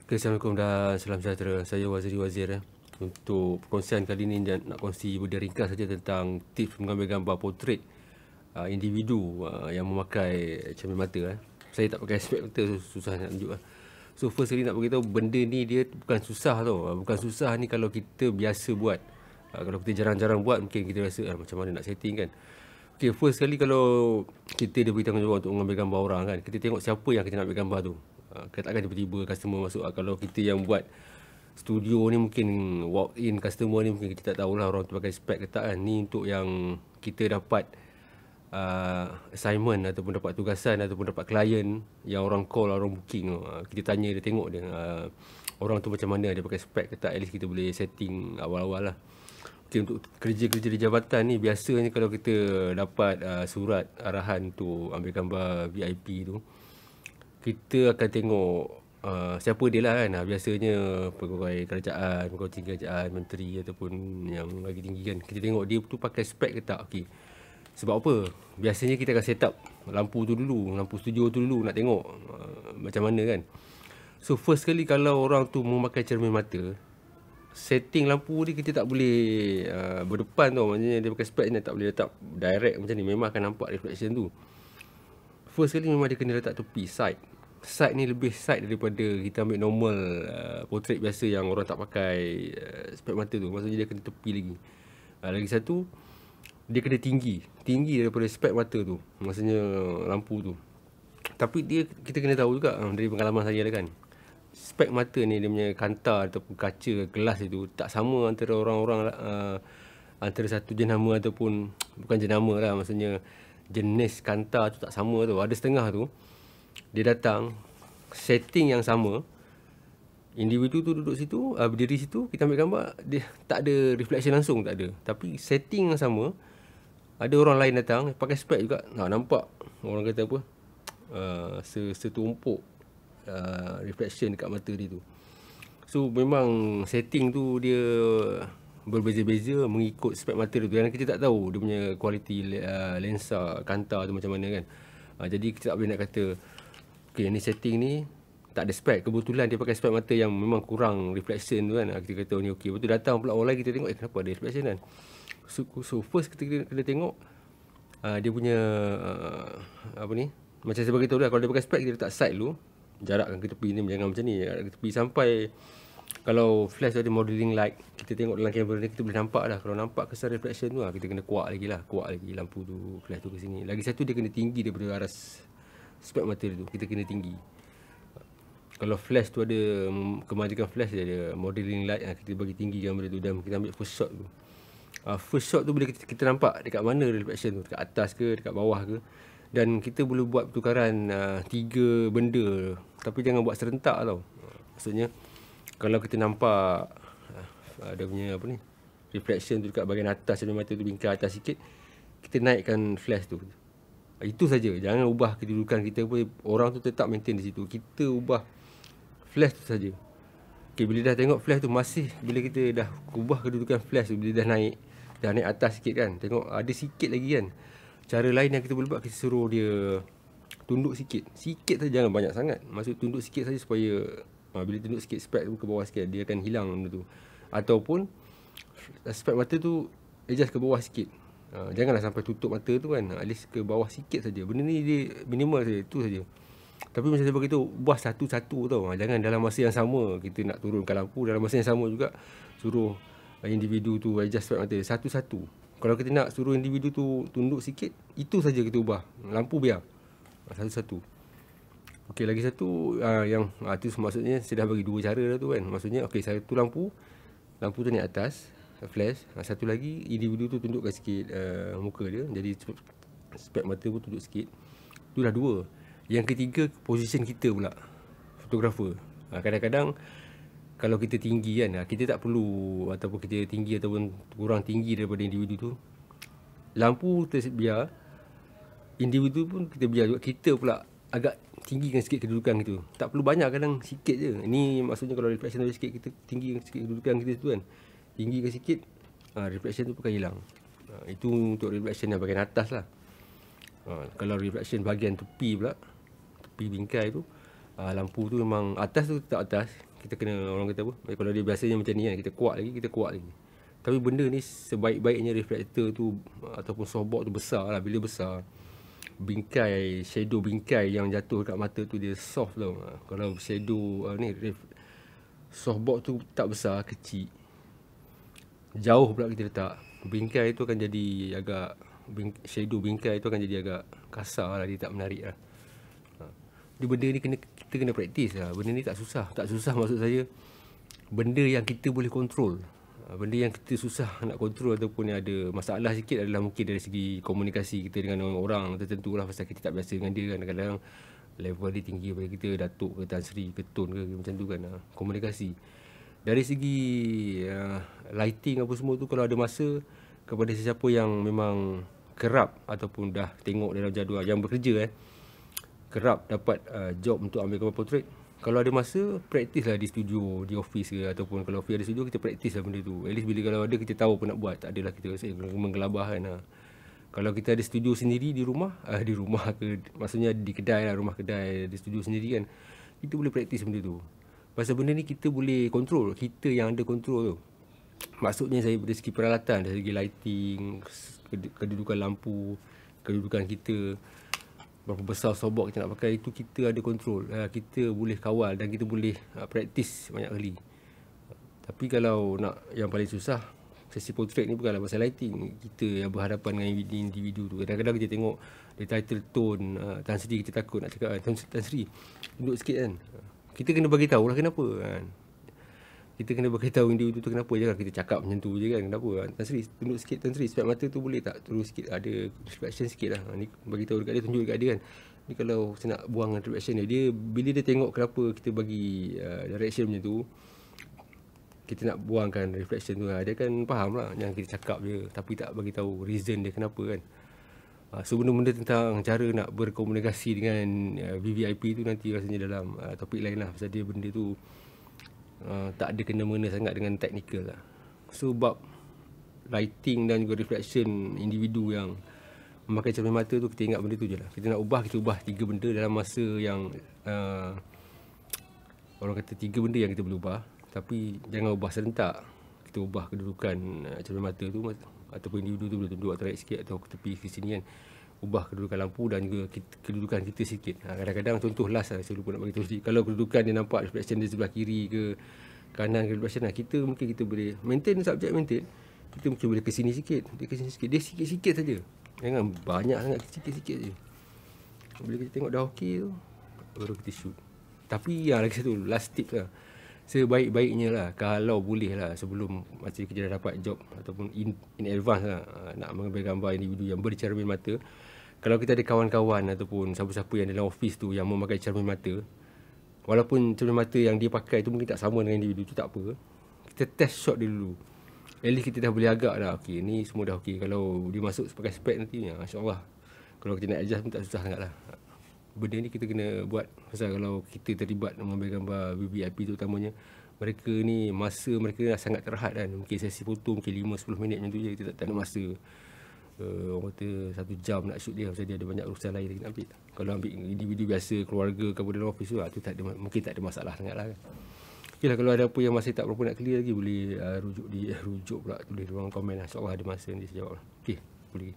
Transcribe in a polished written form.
Assalamualaikum dan salam sejahtera. Saya Waziri Wazir. Untuk perkongsian kali ini nak kongsi video ringkas saja tentang tips mengambil gambar portrait individu yang memakai cermin mata. Saya tak pakai spek mata, susah nak tunjuk. So first kali nak beritahu benda ni dia bukan susah tau. Bukan susah ni kalau kita biasa buat. Kalau kita jarang-jarang buat mungkin kita rasa macam mana nak setting kan. Okay, first kali kalau kita dia beri tanggungjawab untuk mengambil gambar orang kan, kita tengok siapa yang kita nak ambil gambar tu. Takkan tiba-tiba customer masuk. Kalau kita yang buat studio ni mungkin walk in customer ni mungkin kita tak tahulah orang tu pakai spek ke tak kan. Ni untuk yang kita dapat assignment ataupun dapat tugasan ataupun dapat klien yang orang call, orang booking. Kita tanya dia, tengok dia orang tu macam mana, dia pakai spek ke tak. At least kita boleh setting awal-awal lah. Okay, untuk kerja-kerja di jabatan ni biasanya kalau kita dapat surat arahan tu ambil gambar VIP tu, kita akan tengok siapa dia lah kan. Biasanya pegawai kerajaan, pegawai tinggi kerajaan, menteri ataupun yang lagi tinggi kan. Kita tengok dia tu pakai spek ke tak. Okay. Sebab apa? Biasanya kita akan set up lampu tu dulu, lampu studio tu dulu, nak tengok macam mana kan. So first kali kalau orang tu memakai cermin mata, setting lampu ni kita tak boleh berdepan tau. Maksudnya dia pakai spek ni tak boleh letak direct macam ni. Memang akan nampak reflection tu. First kali memang dia kena letak tepi, side. Side ni lebih side daripada kita ambil normal portrait biasa yang orang tak pakai spek mata tu. Maksudnya dia kena tepi lagi. Lagi satu, dia kena tinggi daripada spek mata tu. Maksudnya lampu tu. Tapi kita kena tahu juga dari pengalaman saya lah kan. Spek mata ni dia punya kantar ataupun kaca gelas itu tak sama antara orang-orang antara satu jenama ataupun bukan jenama lah, maksudnya jenis kantar tu tak sama tu. Ada setengah tu dia datang setting yang sama, individu tu duduk situ, berdiri situ, kita ambil gambar, dia tak ada reflection langsung, tak ada. Tapi setting yang sama, ada orang lain datang pakai spek juga, nampak orang kata apa, setumpuk reflection dekat mata dia tu. So memang setting tu dia berbeza-beza mengikut spek mata dia tu. Dan kita tak tahu dia punya kualiti lensa kantar tu macam mana kan. Jadi kita tak boleh nak kata okay, ni setting ni tak ada spek. Kebetulan dia pakai spek mata yang memang kurang reflection tu kan. Kita kata ni okey. Lepas tu datang pula orang lain, kita tengok kenapa ada reflection kan. So first kita kena tengok dia punya apa ni, macam saya beritahu lah, kalau dia pakai spek kita letak side dulu, jarakkan ke tepi ni, jangan macam ni, jarak ke tepi sampai kalau flash tu ada modeling light, kita tengok dalam kamera ni kita boleh nampak lah. Kalau nampak kesan reflection tu kita kena kuat lagi lampu tu, flash tu ke sini. Lagi satu, dia kena tinggi daripada arah spek mata dia tu, kita kena tinggi. Kalau flash tu ada kemajukan flash, dia ada modeling light, kita bagi tinggi gambar tu dan kita ambil first shot tu. First shot tu boleh kita nampak dekat mana reflection tu, dekat atas ke, dekat bawah ke. Dan kita boleh buat pertukaran 3 benda, tapi jangan buat serentak tau. Maksudnya kalau kita nampak ada punya apa ni, reflection tu dekat bahagian atas cermin mata tu, bingkai atas sikit, kita naikkan flash tu. Itu saja. Jangan ubah kedudukan kita pun, orang tu tetap maintain di situ. Kita ubah flash tu saja. Okay, bila dah tengok flash tu masih, bila kita dah ubah kedudukan flash tu, bila dah naik atas sikit kan, tengok ada sikit lagi kan. Cara lain yang kita boleh buat, kita suruh dia tunduk sikit saja, jangan banyak sangat. Maksud tunduk sikit saja supaya bila tunduk sikit spek tu ke bawah sikit, dia akan hilang benda tu. Ataupun spek mata tu adjust ke bawah sikit. Janganlah sampai tutup mata tu kan, at least ke bawah sikit saja. Benda ni dia minimal saja, itu saja. Tapi macam saya beritahu, ubah satu-satu tau. Jangan dalam masa yang sama kita nak turunkan lampu, dalam masa yang sama juga suruh individu tu adjust spek mata satu-satu. Kalau kita nak suruh individu tu tunduk sikit, itu saja kita ubah. Lampu biar satu-satu. Okey, lagi satu yang tu maksudnya saya dah bagi 2 cara dah tu kan. Maksudnya okey, satu lampu tu naik atas, flash. Satu lagi individu tu tundukkan sikit muka dia, jadi spek mata pun tunduk sikit. Tu dah 2. Yang ketiga, position kita pula, fotografer. Kadang-kadang kalau kita tinggi kan, kita tak perlu, ataupun kita tinggi ataupun kurang tinggi daripada individu tu, lampu biar, individu pun kita biar juga. Kita pula agak tinggikan sikit kedudukan kita. Tak perlu banyak, kadang sikit je. Ini maksudnya kalau reflection tu sikit, kita tinggikan sikit kedudukan kita tu kan. Tinggikan sikit, reflection tu akan hilang. Itu untuk reflection yang bahagian atas lah. Kalau reflection bahagian tepi pula, tepi bingkai tu, lampu tu memang atas tu tetap atas, kita kena, orang kata apa, kalau dia biasanya macam ni kan, kita kuat lagi. Tapi benda ni sebaik-baiknya reflektor tu ataupun softbox tu besar lah. Bila besar, shadow bingkai yang jatuh dekat mata tu dia soft tau. Kalau shadow softbox tu tak besar, kecil, jauh pula kita letak, bingkai tu akan jadi agak, shadow bingkai tu akan jadi agak kasar lah, dia tak menarik lah. Dia benda ni kita kena praktis lah. Benda ni tak susah maksud saya, benda yang kita boleh kontrol. Benda yang kita susah nak kontrol ataupun yang ada masalah sikit adalah mungkin dari segi komunikasi kita dengan orang tertentu lah, pasal kita tak biasa dengan dia kan. Kadang-kadang level dia tinggi daripada kita, Datuk ke Tan Sri ke Tun ke macam tu kan. Komunikasi dari segi lighting apa semua tu, kalau ada masa, kepada sesiapa yang memang kerap ataupun dah tengok dalam jadual yang bekerja kerap dapat job untuk ambil gambar portrait, kalau ada masa, praktis lah di studio, di office ke, ataupun kalau office ada studio, kita praktis lah benda tu. At least bila kalau ada, kita tahu apa nak buat. Tak adalah kita rasa menggelabah kan. Kalau kita ada studio sendiri di rumah ke, maksudnya di kedai lah, rumah kedai, di studio sendiri kan, kita boleh praktis benda tu. Pasal benda ni kita boleh kontrol, kita yang ada kontrol tu. Maksudnya saya dari segi peralatan, dari segi lighting, kedudukan lampu, kedudukan kita, berapa besar softbox kita nak pakai, itu kita ada kontrol. Kita boleh kawal dan kita boleh praktis banyak kali. Tapi kalau nak yang paling susah, sesi portrait ni bukanlah pasal lighting. Kita yang berhadapan dengan individu tu. Kadang-kadang kita tengok dia title tone, Tan Sri, kita takut nak cakap, Tan Sri, duduk sikit kan. Kita kena bagi tahu lah kenapa kan. Kita kena bagi tahu individu tu kenapa. Jangan kita cakap macam tu je kan. Kenapa? Tan Sri, tunduk sikit Tan Sri. Spek mata tu boleh tak turun sikit? Ada reflection sikit lah. Ni bagi tahu dekat dia, tunjuk dekat dia kan. Ni kalau saya nak buang reflection dia, bila dia tengok kenapa kita bagi direction macam tu, kita nak buangkan reflection tu, dia kan faham lah yang kita cakap je, tapi tak bagi tahu reason dia kenapa kan. So benda-benda tentang cara nak berkomunikasi dengan VVIP tu nanti rasanya dalam topik lain lah. Pasal dia benda tu tak ada kena-mena sangat dengan teknikal lah. So bab lighting dan juga reflection individu yang memakai cermin mata tu, kita ingat benda tu je lah. Kita nak ubah, kita ubah 3 benda dalam masa yang orang kata 3 benda yang kita boleh ubah. Tapi jangan ubah serentak. Kita ubah kedudukan cermin mata tu, ataupun individu tu boleh tunduk atau right sikit atau ke tepi ke sini kan. Ubah kedudukan lampu dan juga kedudukan kita sikit. Kadang-kadang contoh last lah, saya lupa nak bagi tahu sikit. Kalau kedudukan dia nampak reflection dia sebelah kiri ke kanan ke reflection lah, kita mungkin kita boleh maintain, subjek maintain. Kita mungkin boleh ke sini sikit, dia ke sini sikit. Dia sikit-sikit saja. Jangan banyak sangat, sikit-sikit je. Bila kita tengok dah okey tu, baru kita shoot. Tapi yang lagi satu, last tips lah. Sebaik-baiknya lah, kalau boleh lah, sebelum macam kita dah dapat job ataupun in advance lah, nak mengambil gambar individu yang bercermin mata, kalau kita ada kawan-kawan ataupun siapa-siapa yang dalam office tu yang memakai cermin mata, walaupun cermin mata yang dia pakai tu mungkin tak sama dengan individu tu, tak apa, kita test shot dia dulu. At least kita dah boleh agak dah, okey ni semua dah okey. Kalau dia masuk pakai spek nanti, insyaAllah kalau kita nak adjust pun tak susah sangat lah. Benda ni kita kena buat. Pasal kalau kita terlibat mengambil gambar VIP tu utamanya, mereka ni masa mereka sangat terhad kan. Mungkin sesi foto mungkin 5-10 minit macam tu je, kita tak ada masa orang kata 1 jam nak shoot dia, pasal dia ada banyak urusan lain lagi nak ambil. Kalau ambil individu biasa, keluarga ke dalam office tu, tu tak ada, mungkin tak ada masalah sangat lah kan. Okay lah, kalau ada apa yang masih tak berapa nak clear lagi, boleh rujuk pula, tulis ruang komen lah. InsyaAllah ada masa nanti saya jawab lah. Okay, boleh.